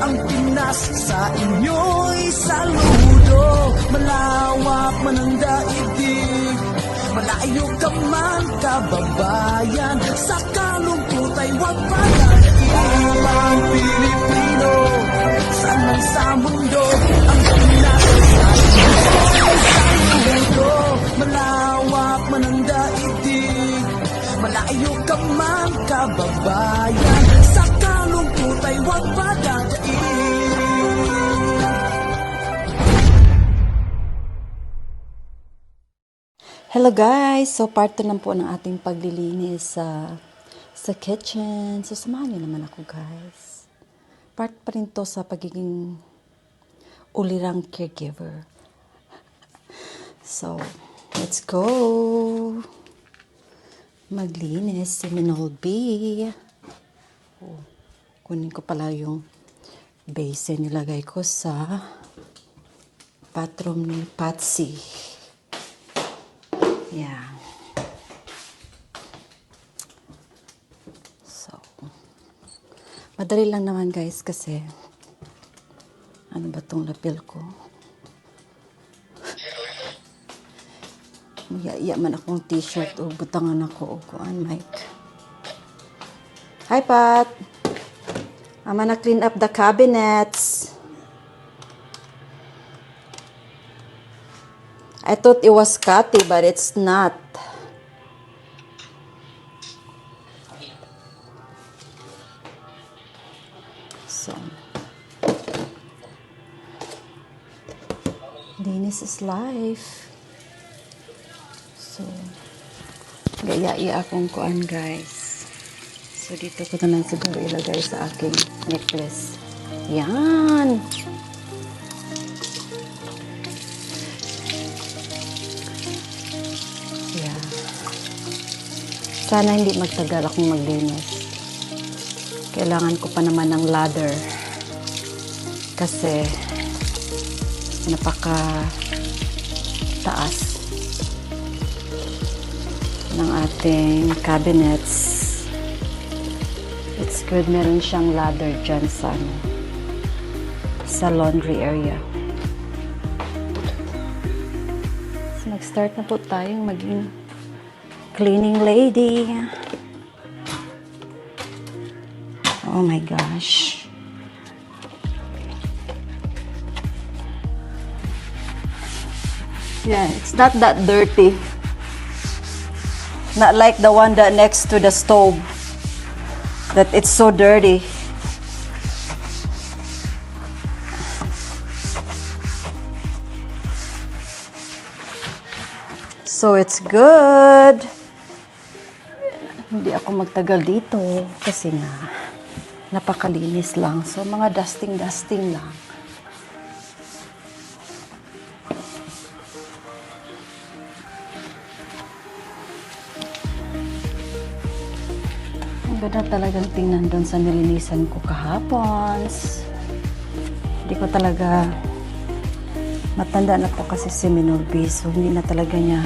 ang Pinas, sa inyo'y saludo. Malawak man ang daigdig, malayo ka man kababayan, sa kalungkot ay huwag palatiin. Ang Pilipino, saan man sa mundo, ang Pinas sa inyo'y saludo. Malawak man ang daigdig, malayo ka man kababayan, sa kalungkot ay huwag padadaig. Hello guys! So part 2 lang po ng ating paglilinis sa kitchen. So samahan niyo naman ako guys. Part pa rin to sa pagiging ulirang caregiver. So, let's go! Maglinis si Minolby. Oh, kunin ko pala yung basin, nilagay ko sa bathroom ni Patsy. Yeah. So, madali lang naman guys kasi ano ba tong lapel ko? Iya man akong t-shirt o butangan ako o kuan mic. Hi Pat! I'm gonna clean up the cabinets. I thought it was cutty, but it's not. So, linis is life. So, gaya-iya akong kuan guys. So, dito ko na lang siguro ilagay sa aking necklace. Yan! Sana hindi magtagal akong maglinis. Kailangan ko pa naman ng ladder. Kasi napaka taas ng ating cabinets. It's good meron siyang ladder dyan sa laundry area. So nag-start na po tayong maging cleaning lady. Oh my gosh. Yeah, it's not that dirty. Not like the one that next to the stove. That it's so dirty. So it's good. Hindi ako magtagal dito kasi nga napakalinis lang. So mga dusting lang. Ang ganda talagang tingnan doon sa nilinisan ko kahapon. Hindi ko talaga matanda na po kasi si Minolby. So hindi na talaga niya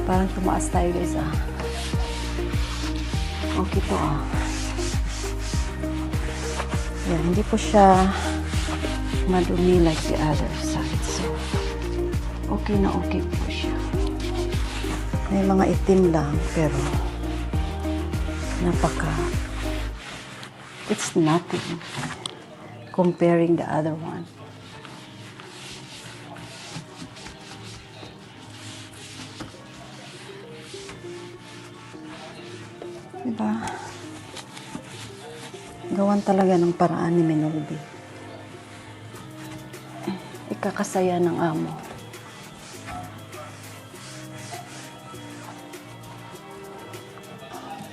parang tumaas tayo guys Okay to Yan, hindi po siya madumi like the other side. So, okay na okay po siya. May mga itim lang pero it's nothing comparing the other one. Diba? Gawan talaga ng paraan ni Minolby. Ikakasaya ng amo.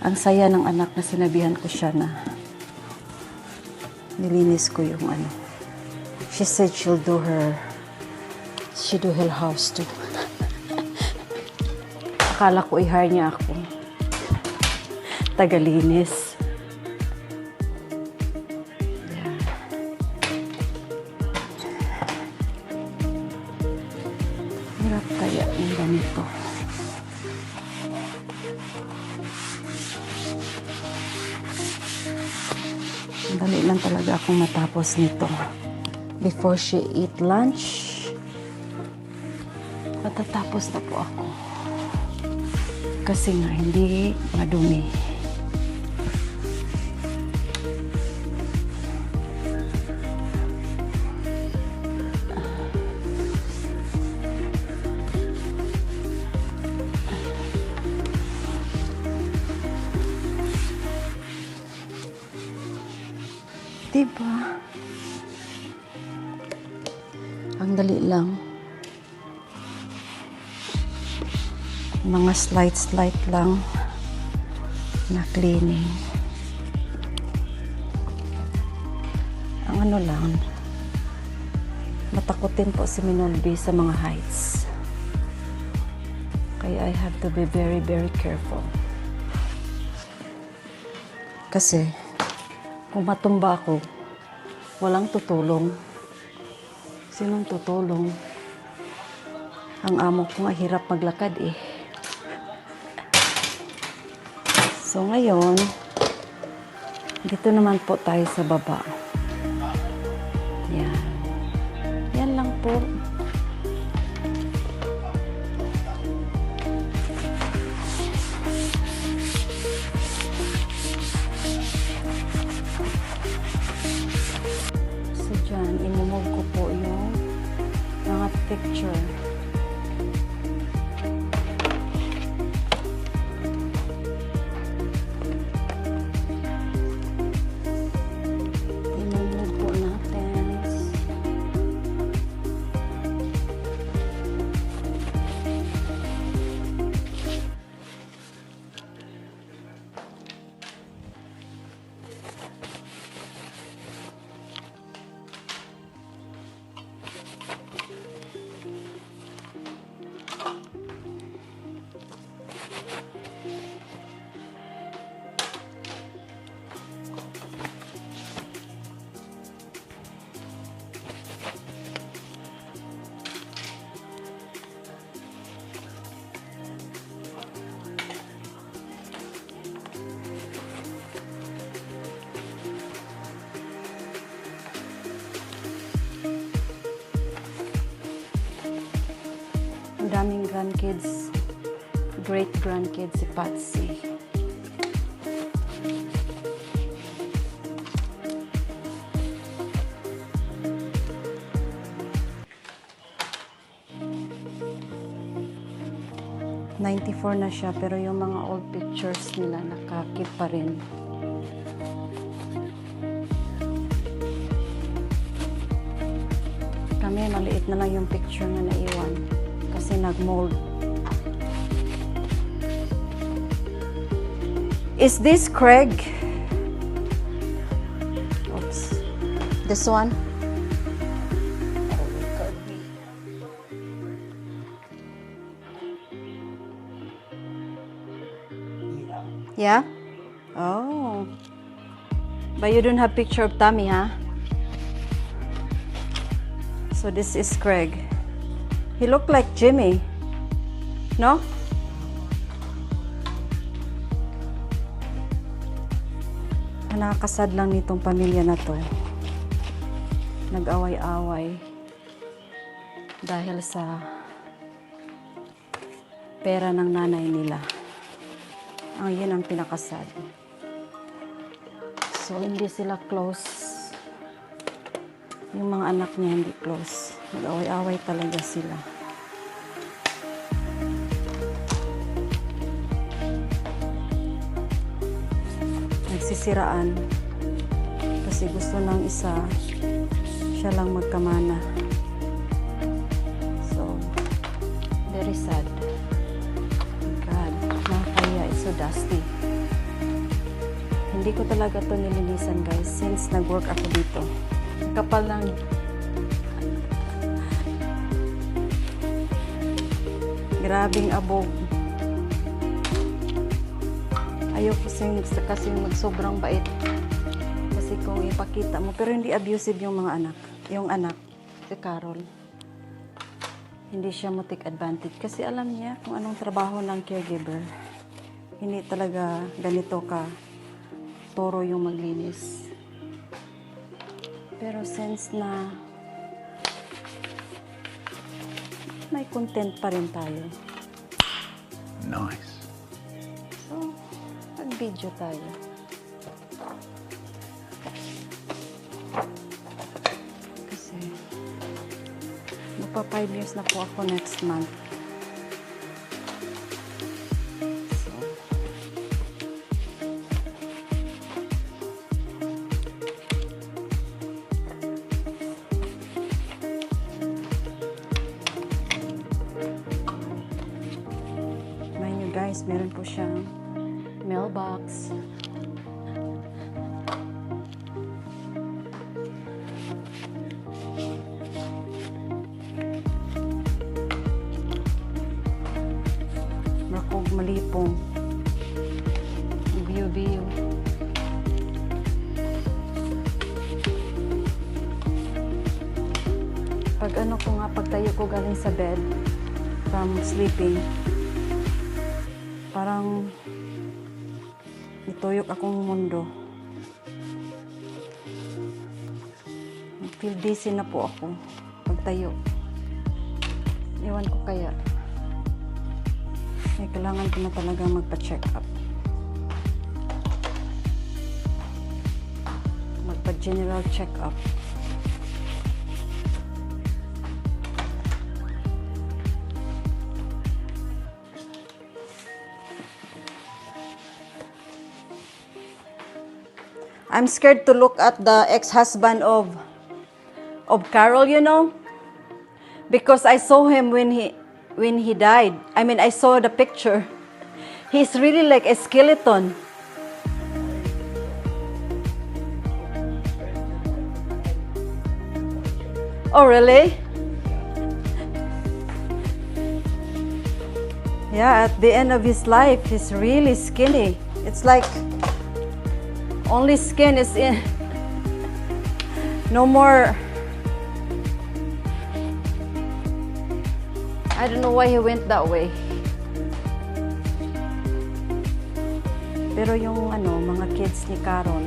Ang saya ng anak na sinabihan ko siya na nilinis ko yung ano. She said she'll do her house too. Akala ko i-hire niya ako. Tagalinis. Yeah. Hirap kaya yung ganito. talaga akong matapos nito. Before she eat lunch, matatapos na po ako. Kasi nga, hindi madumi. Diba? Ang dali lang. Mga slight lang na cleaning. Ang ano lang, matakutin po si Minolby sa mga heights. Kaya I have to be very, very careful. Kasi, kung matumba ako, walang tutulong. Sinong tutulong? Ang amo ko nga hirap maglakad eh. So ngayon, dito naman po tayo sa baba. Yan. Yan lang po. So dyan, imumove ko po yung mga picture. Daming grandkids, great grandkids si Patsy. '94 na siya pero yung mga old pictures nila nakakip pa rin. Kami maliit na lang yung picture na naiwan. Kasi nag-mold. Is this Craig? Oops. This one? Oh, it could be. Yeah? Oh. But you don't have picture of Tommy, huh? So this is Craig. He looked like Jimmy. No? Nakakasad lang nitong pamilya na to. Nag-away-away dahil sa pera ng nanay nila. Yun ang pinakasad. So, hindi sila close. Yung mga anak niya hindi close. Nag-away-away talaga sila. Nagsisiraan. Kasi gusto ng isa, siya lang magkamana. So, very sad. God, nakakaya. It's so dusty. Hindi ko talaga to nilinisan guys since nag-work ako dito. Kapal ng grabing abog. Ayoko kasi mag-sobrang bait. Kasi kung ipakita mo, pero hindi abusive yung mga anak. Yung anak, si Carol. Hindi siya mo take advantage. Kasi alam niya kung anong trabaho ng caregiver. Hindi talaga ganito ka toro yung maglinis. Pero since na may content pa rin tayo. Nice. So, mag-video tayo. Kasi, magpa 5 years na po ako next month. So, mind you guys, meron po siyang mailbox. Makog malipong. View. Pag ano ko nga, pagtayo ko galing sa bed from sleeping, parang ituyok akong mundo. Feel dizzy na po ako pagtayo. Iwan ko kaya. Ay, kailangan ko na talaga magpa-check up. Magpa-general check up. I'm scared to look at the ex-husband of Carol, you know, because I saw him when he died. I mean, I saw the picture. He's really like a skeleton. Oh, really? Yeah, at the end of his life, he's really skinny. It's like only skin is in. No more. I don't know why he went that way. Pero yung mga kids ni Carol,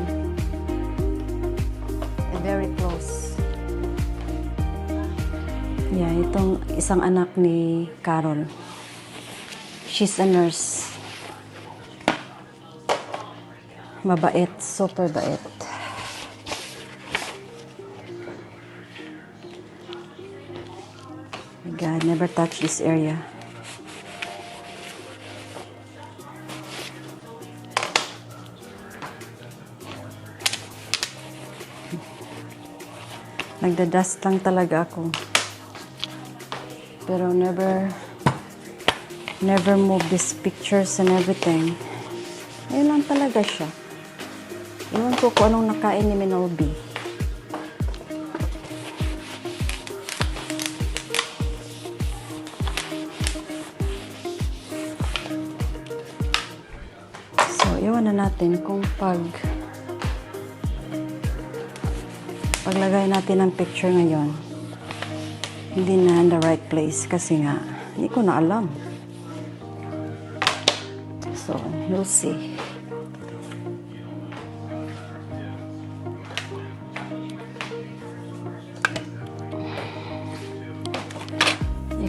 very close. Yeah, itong isang anak ni Carol. She's a nurse. Mabait, super bait. My God, never touch this area. Nagda-dust lang talaga ako. Pero never move these pictures and everything. Ayun lang talaga siya. Iwan ko kung anong nakain ni Minolby. So, iwan na natin kung paglagay natin ng picture ngayon, hindi na in the right place kasi nga, hindi ko na alam. So, we'll see.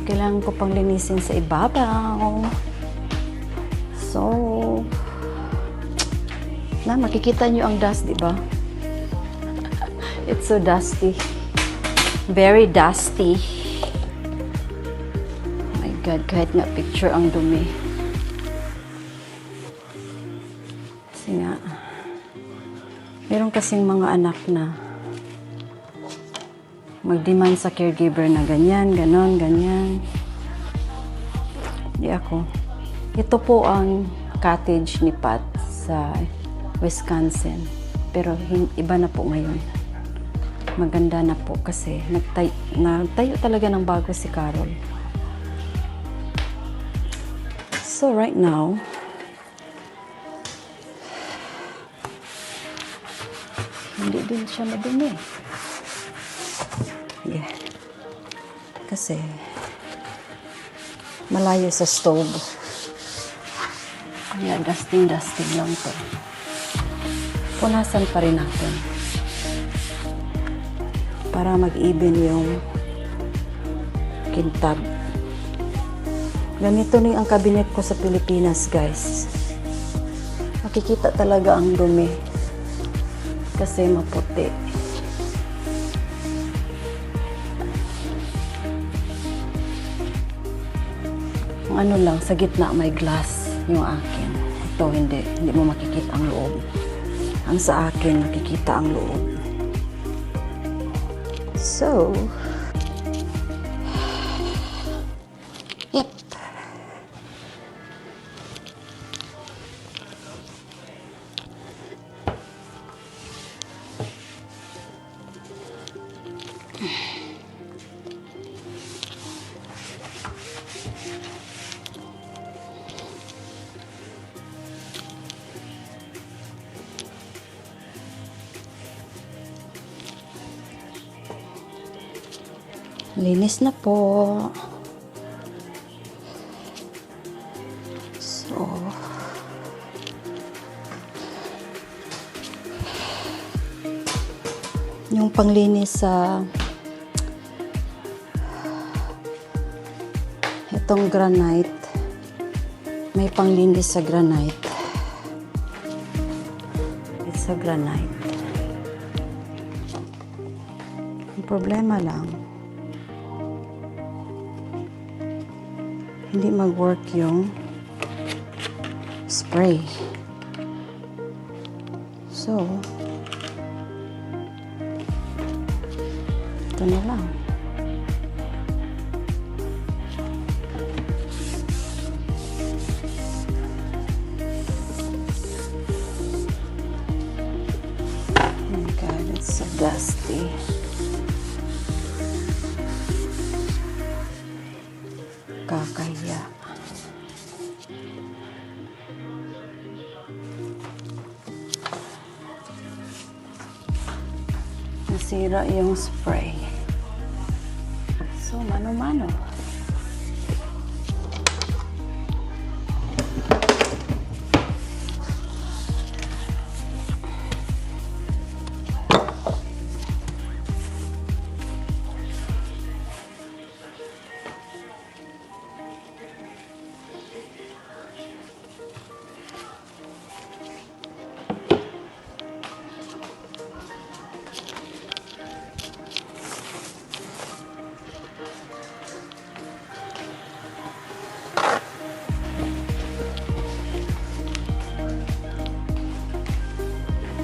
Kailangan ko pang linisin sa ibabaw. So, makikita nyo ang dust, diba? It's so dusty. Very dusty. Oh my God, kahit nga picture ang dumi. Kasi nga, meron kasing mga anak na mag-demand sa caregiver na ganyan, ganon, ganyan. Di ako. Ito po ang cottage ni Pat sa Wisconsin. Pero iba na po ngayon. Maganda na po kasi nagtayo talaga ng bago si Carol. So right now, hindi din siya madumi. Yeah. Kasi malayo sa stove. Kaya dusting lang to. Punasan pa rin natin. para mag-even yung kintab. Ganito na ang cabinet ko sa Pilipinas, guys. Makikita talaga ang dumi kasi maputi. Ang ano lang, sa gitna may glass yung akin. Ito hindi mo makikita ang loob. Ang sa akin, makikita ang loob. So, yep. Linis na po. So, yung panglinis sa itong granite, may panglinis sa granite. It's a granite. Ang problema lang, hindi mag-work yung spray. So, ito na lang. Oh my God, it's so dusty. Kakaya. Nasira yung spray. So, mano-mano.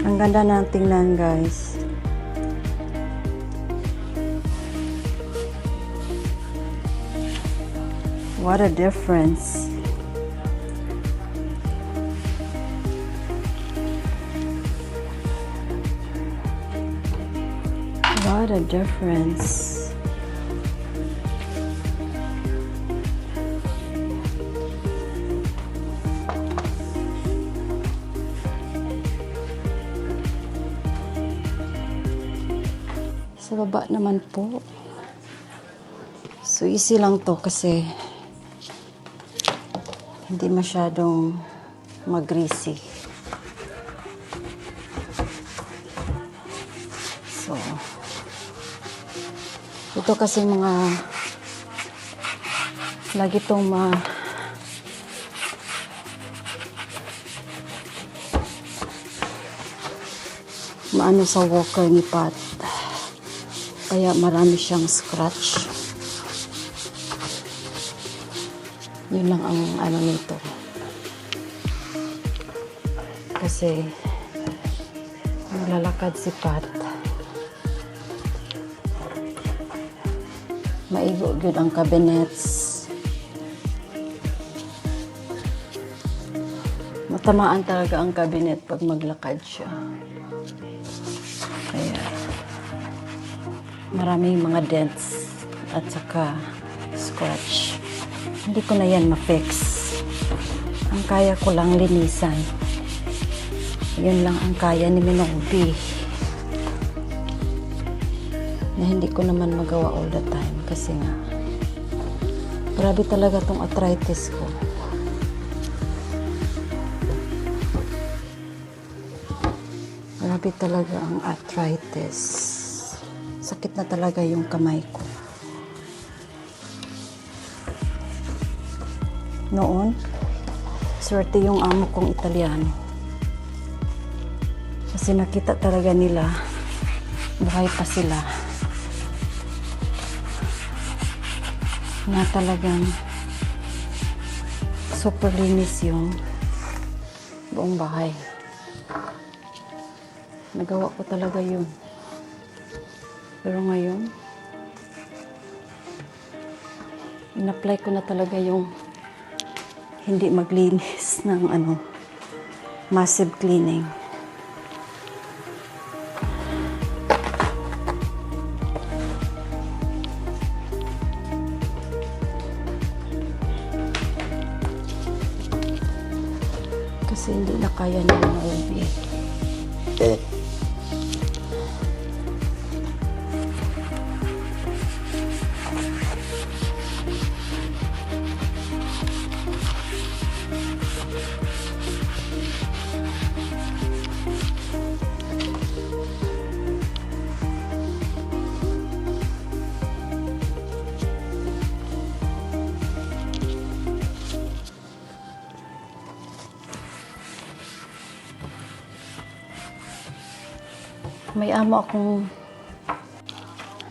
Ang ganda ng tingnan, guys. What a difference. What a difference. Sa baba naman po. So, easy lang to kasi hindi masyadong mag-greasy. So, ito kasi mga lagi itong maano sa walker ni Pat. Kaya marami siyang scratch. Yun lang ang ano nito. Kasi naglalakad si Pat. Maigo yun ang cabinets. Matamaan talaga ang cabinet pag maglakad siya. Kaya maraming mga dents at saka scratch. Hindi ko na yan ma-fix. Ang kaya ko lang linisan. Yun lang ang kaya ni Minobi. Na hindi ko naman magawa all the time kasi nga grabe talaga tong arthritis ko. Grabe talaga ang arthritis. Sakit na talaga yung kamay ko. Noon, swerte yung amo kong Italiano. Kasi nakita talaga nila, buhay pa sila, na talagang super linis yung buong bahay. Nagawa ko talaga yun. Pero ngayon, in-apply ko na talaga yung hindi maglinis ng massive cleaning. Kasi hindi na kaya nila maubi.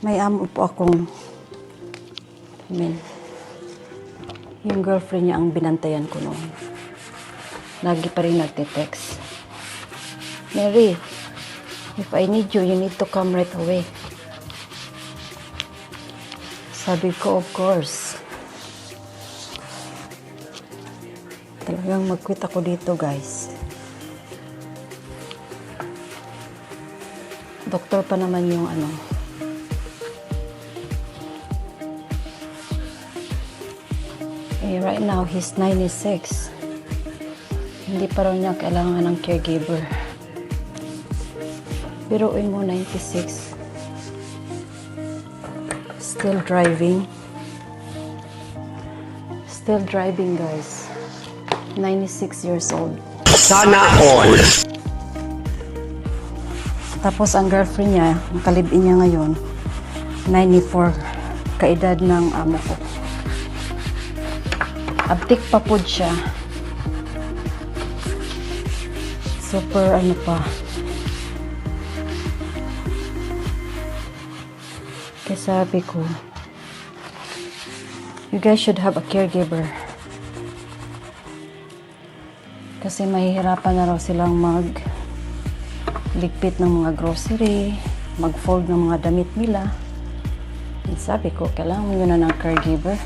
May amo po akong, yung girlfriend niya ang binantayan ko noon. Lagi pa rin nagte-text. Mary, if I need you, you need to come right away. Sabi ko, of course. Talagang mag-quit ako dito, guys. Doktor pa naman yung right now, he's 96. Hindi pa raw niya kailangan ng caregiver. Biruin mo, 96. Still driving. Still driving, guys. 96 years old. Sana all. Tapos ang girlfriend niya, ang kalibin niya ngayon, 94, kaedad ng amo ko. Abtik pa po siya. Super pa. Kaya sabi ko, you guys should have a caregiver. Kasi mahihirapan na raw silang ligpit ng mga grocery, mag-fold ng mga damit nila. And sabi ko, kailangan mo yun na ng caregiver.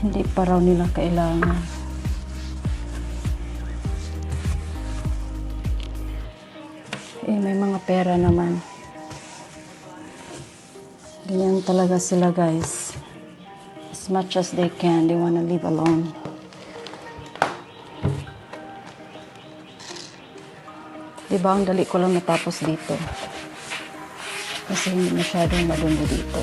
Hindi pa raw nila kailangan. May mga pera naman. Ganyan talaga sila, guys. As much as they can, they wanna live alone. Diba, ang dali ko lang natapos dito. Kasi hindi masyadong madumi dito.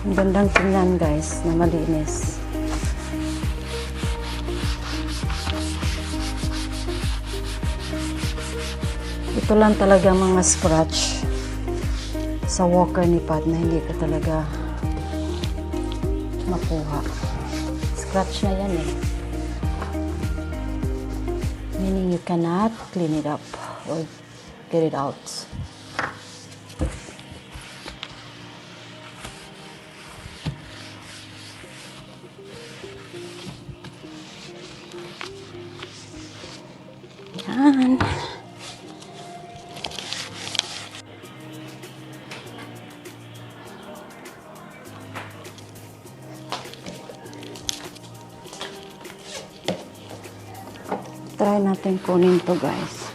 Ang gandang tingnan, guys, na malinis. Ito lang talaga mga scratch sa walker ni Pat na hindi ko talaga makuha. Scratch na yan eh. Meaning you cannot clean it up or get it out. Yan. Try natin kunin to, guys.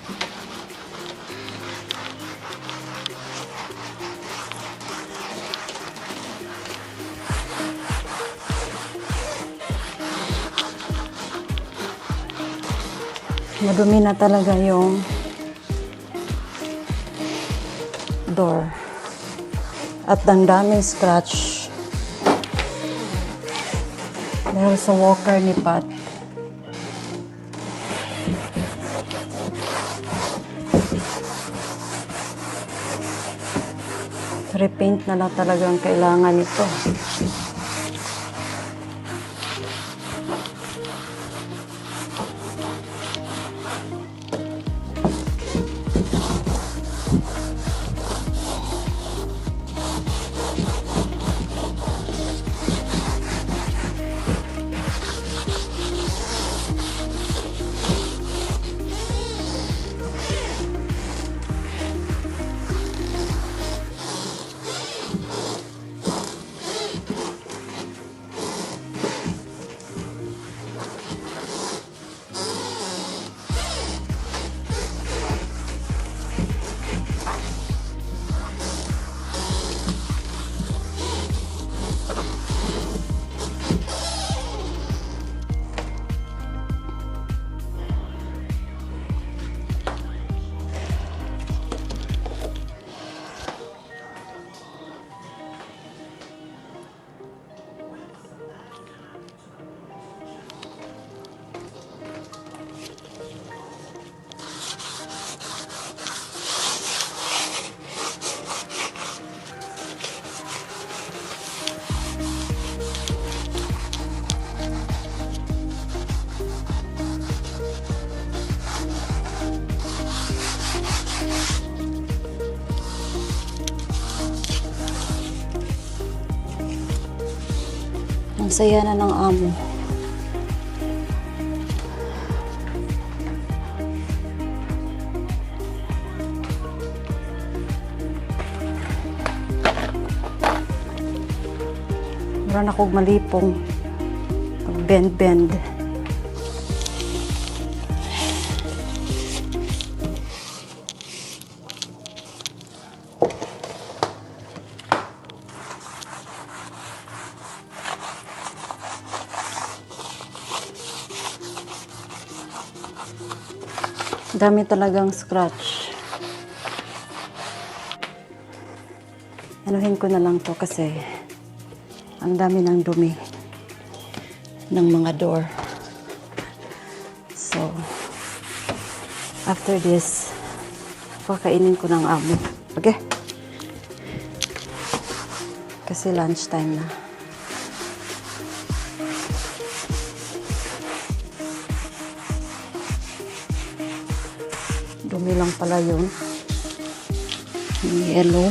Madumi na talaga yung door. At ang daming scratch. Dahil sa walker ni Pat. Repaint na lang talagang kailangan ito. Ang saya na ng amo. Meron akong malipong bend-bend. Dami talagang scratch. Anuhin ko na lang to kasi ang dami ng dumi ng mga door. So, after this, pakainin ko ng amo. Okay? Kasi lunchtime na. Dumi lang pala yun. Yung yellow.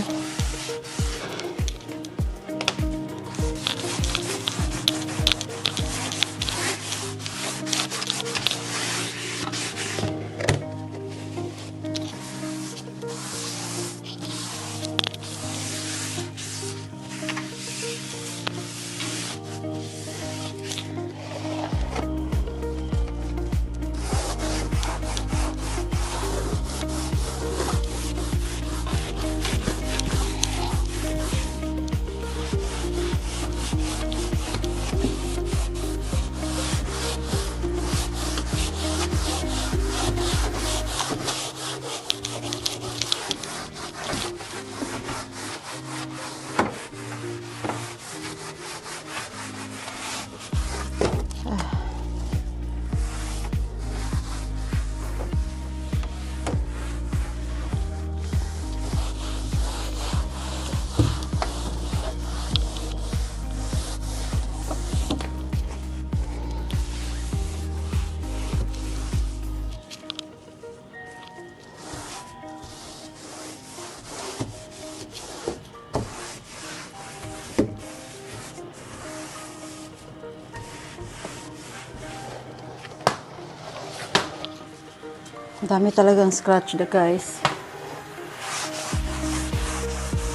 Ang dami talagang scratch na guys.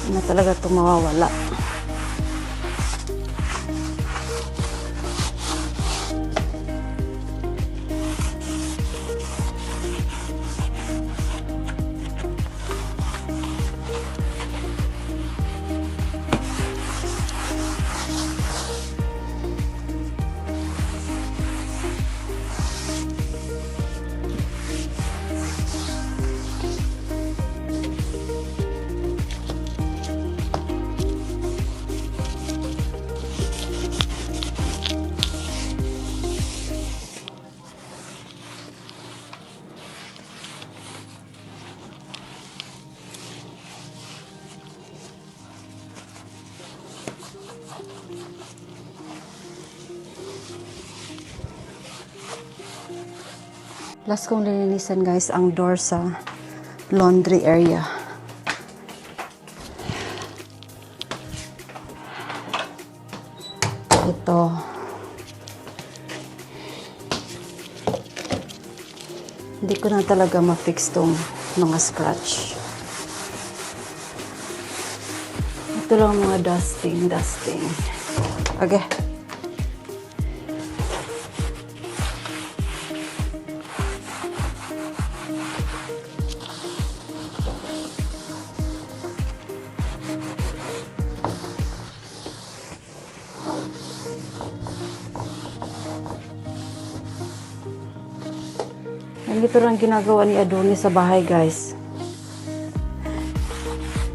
Hindi na talaga ito mawawala. Last kong lilinisan guys ang door sa laundry area. Ito. Hindi ko na talaga ma-fix tong mga scratch. Ito lang mga dusting. Okay. Ito lang ginagawa ni Adonis sa bahay guys.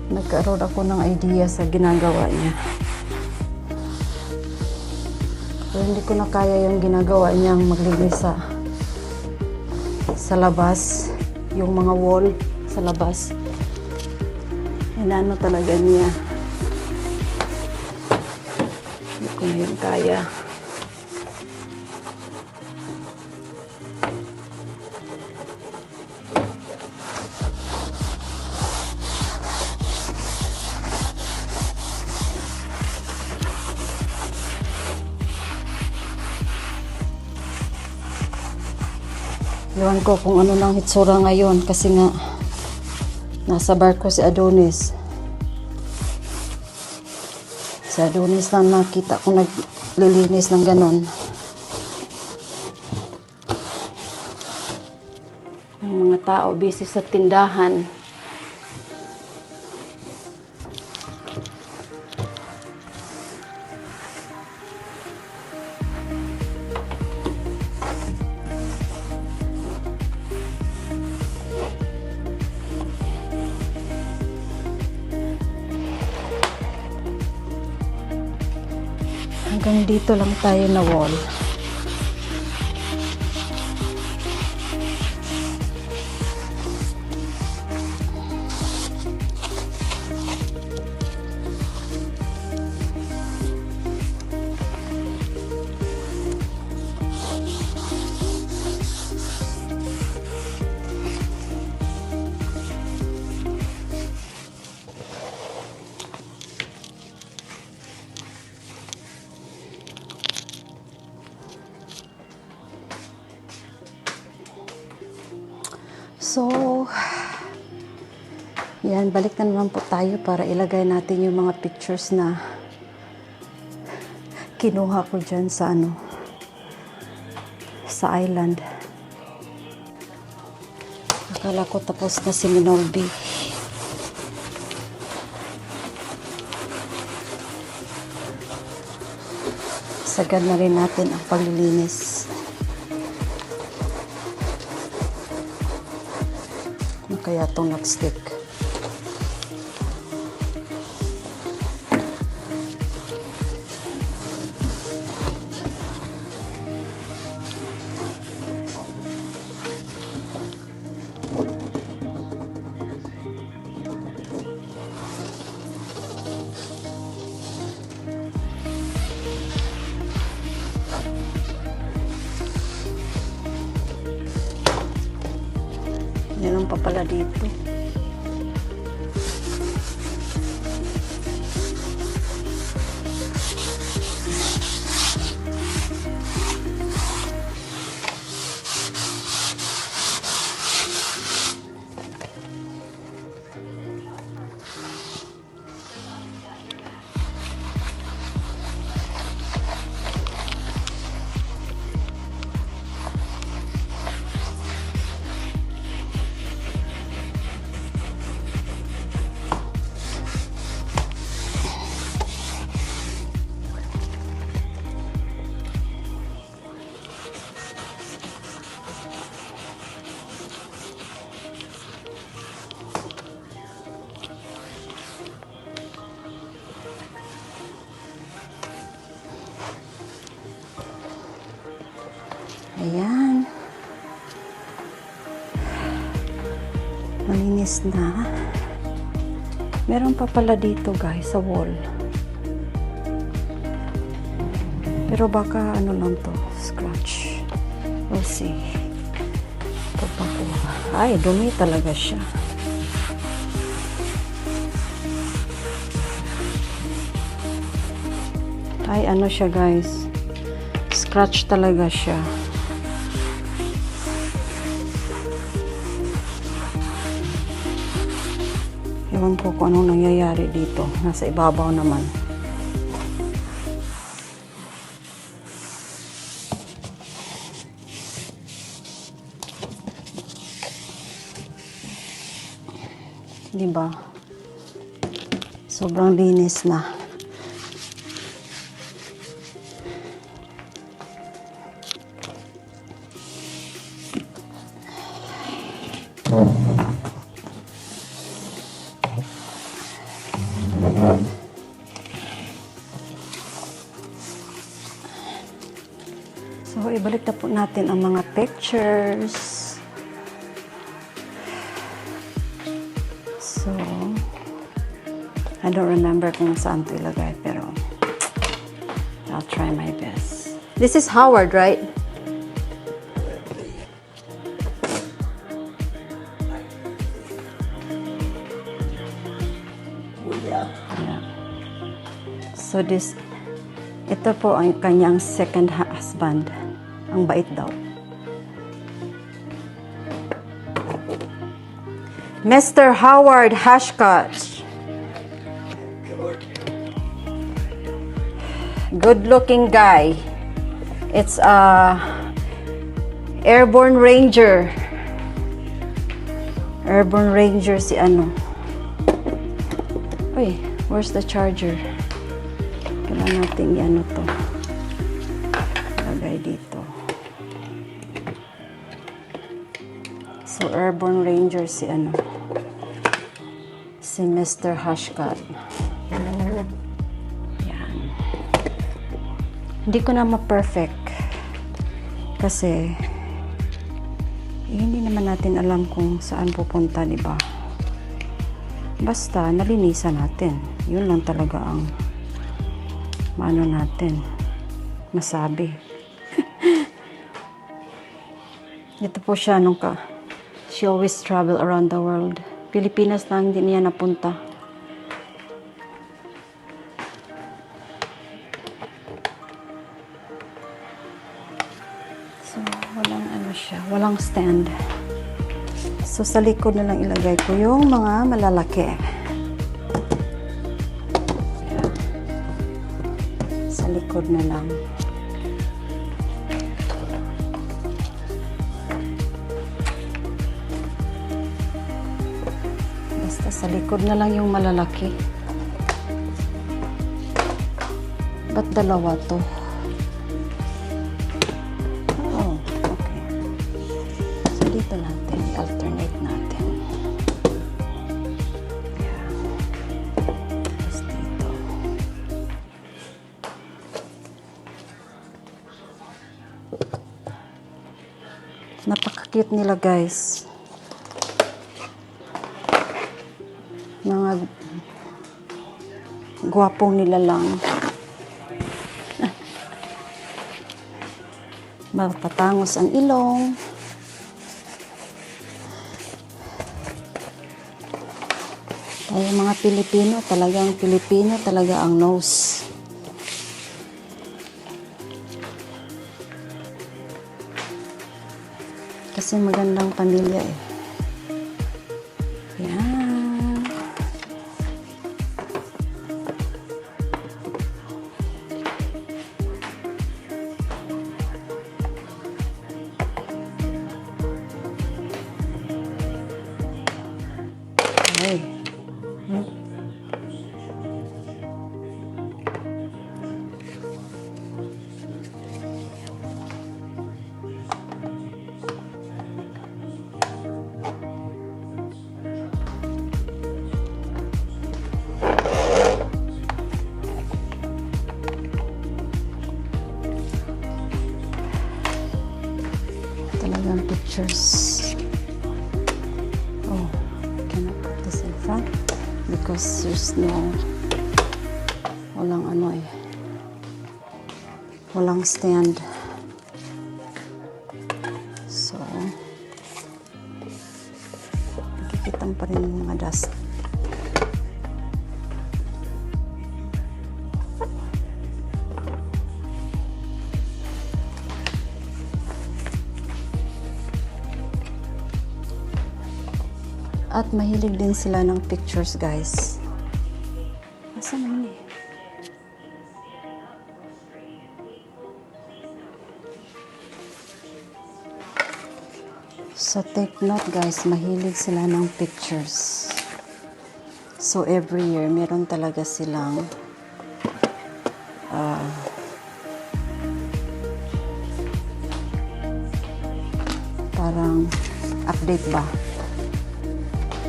Nagkaroon ako ng idea sa ginagawa niya. Pero hindi ko na kaya yung ginagawa niyang maglinis sa labas. Yung mga wall sa labas. Inano talaga niya. Hindi ko na yun kaya. Ewan ko kung ano nang hitsura ngayon kasi nga nasa barko si Adonis. Si Adonis na nakita ko naglilinis ng ganon. Yung mga tao busy sa tindahan. Hanggang dito lang tayo na wall. So, yan, balik na naman po tayo para ilagay natin yung mga pictures na kinuha ko dyan sa sa island. Akala ko tapos na si Minorbi. Sagad na rin natin ang paglilinis. Kaya itong nag-stick. Meron pa pala dito. Ayan. Malinis na. Meron pa pala dito guys sa wall. Pero baka ano lang to, scratch. We'll see. Pagpakuha. Ay, dumi talaga siya. Ay, ano siya guys. Scratch talaga siya. Ewan ko kung anong nangyayari dito. Nasa ibabaw naman. Diba? Sobrang linis na. So, ibalik na po natin ang mga pictures. So, I don't remember kung saan ito ilagay, pero I'll try my best. This is Howard, right? Yeah. Yeah. So, ito po ang kanyang second husband. Ang bait daw. Mr. Howard Hashkatch. Good-looking guy. It's a Airborne Ranger. Airborne Ranger si ano. Uy, where's the charger? Kailangan natin i-ano to. Lagay dito. So, Airborne Ranger si ano. Si Mr. Hashkat. Yan. Hindi ko na ma-perfect. Kasi, hindi naman natin alam kung saan pupunta, di ba? Basta, nalinisan natin. Yun lang talaga ang maano natin. Masabi. Ito po siya nung she always travel around the world. Pilipinas lang hindi niya napunta. So, walang ano siya, walang stand. So, sa likod na lang ilagay ko yung mga malalaki. Ayan. Sa likod na lang. Basta sa likod na lang yung malalaki. Ba't dalawa to? Oh, okay. So, dito natin. I-alternate natin. Yeah. Tapos dito. Napaka-cute nila, guys. Mga gwapong nila lang. Mapatangos ang ilong. Tayo mga Pilipino, talaga ang nose. Kasi magandang pamilya eh. Yan. Ay. Talagang pictures. Oh, I cannot put this in front because there's no walang ano eh. Walang stand. So, nakikita pa rin yung mga dust. At mahilig din sila ng pictures, guys. Asa naman eh? So, take note, guys. Mahilig sila ng pictures. So, every year, meron talaga silang parang update ba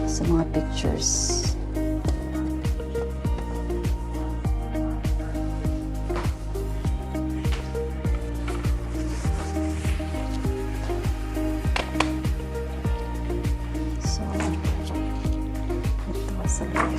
sa mga pictures. So, ito sa loob.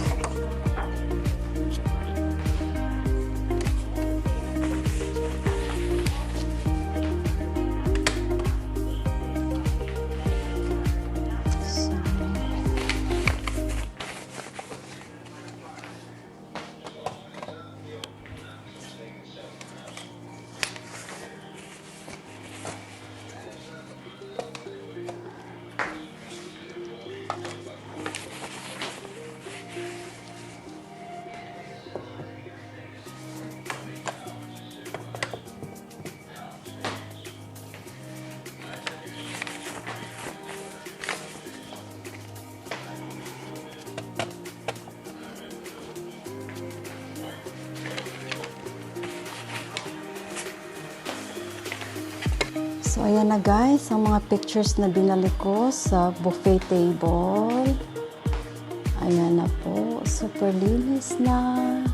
So, ayan na guys, ang mga pictures na binalik ko sa buffet table. Ayan na po. Super linis na.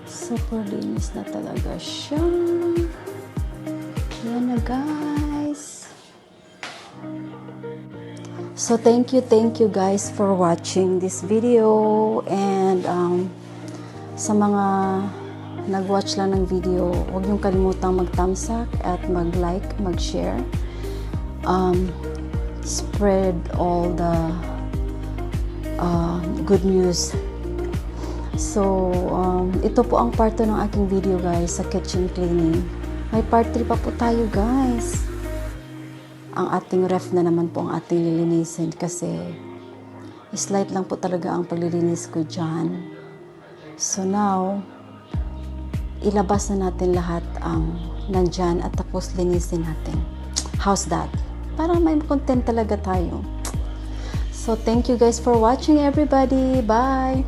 Super linis na talaga siya. Ayan na guys. So, thank you guys for watching this video. And sa mga nag-watch lang ng video, huwag niyong kalimutang mag-thumbs up at mag-like, mag-share. Spread all the good news. So, ito po ang part 2 ng aking video guys sa kitchen cleaning. May part 3 pa po tayo guys. Ang ating ref na naman po ang ating lilinisin kasi slight lang po talaga ang paglilinis ko dyan. So now, ilabas na natin lahat ang nandyan at tapos linisin natin. How's that? Para may content talaga tayo. So, thank you guys for watching everybody. Bye!